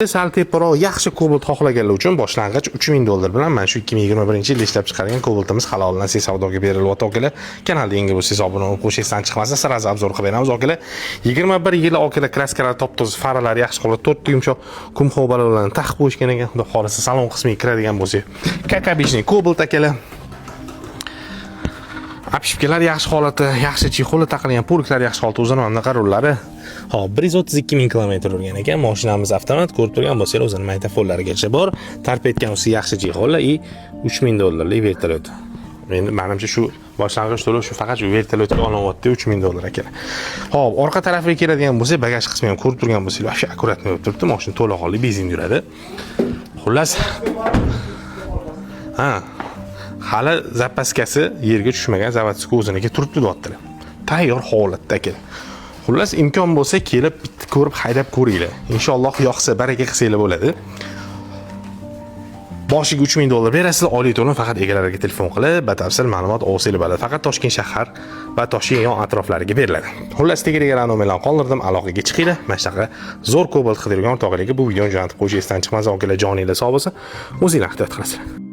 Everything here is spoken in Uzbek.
Sal teparoq yaxshi Cobalt xohlaganlar uchun boshlang'ich $3000 bilan mana shu 2021-yilda ishlab chiqarilgan Cobaltimiz haloldan siz savdoga berilyapti akalar. Kanalda yangi bo'lsangiz obuna bo'lib qo'shingizdan chiqmasa sirasi obzor qilib beramiz akalar. 21 yil akalar kraskalar top-toza, faralar yaxshi holatda, 4 ta yumshoq kum xobalarni taqib qo'yishgan ekan. Xudo xolisa salon qismiga kiradigan bo'lsa, kakabishni Cobalt akalar. Apshipkalar yaxshi holatda, yaxshi chexoli taqilgan, pulklar yaxshi holatda, uzunroq rullari. Hop, 132 ming kilometr urgan ekan. Mashinamiz avtomat, ko'rib turgan bo'lsangiz, o'zini maytafonlarigacha bor. Tarp etgan o'zi yaxshi chexollar и $3000 vertolyot. Endi menimcha shu boshlang'ich to'lov shu faqat shu vertolyotga olinyapti $3000 ekan. Hop, orqa tarafiga keladigan bo'lsak, bagaj qismi ham ko'rib turgan bo'lsangiz, вообще akkuratni bo'lib turibdi. Mashina to'liq holli benzin yuradi. Xullas, hali zapaskasi yerga tushmagan, zavatski o'ziniga turibdi deyaptilar. Tayyor holatda ekan. Xullas, imkon bo'lsa kelib bitta ko'rib haydab ko'ringlar. Inshaalloh yoqsa baraka qilsanglar bo'ladi. Boshiga $3000 berasizlar, oliy to'lov faqat egalariga telefon qilib, batafsil ma'lumot olsanglar bo'ladi. Faqat Toshkent shahar va Toshkent yon atroflariga beriladi. Xullas, tegirgan nomerlarni qoldirdim, aloqaga chiqinglar. Mana shunaqa zo'r Cobalt qidirgan o'rtoqlarga bu videoni jo'natib qo'yishingizdan chiqmasa, okalar joninglar sog' bo'lsa, o'zinglar ehtiyot qilasizlar.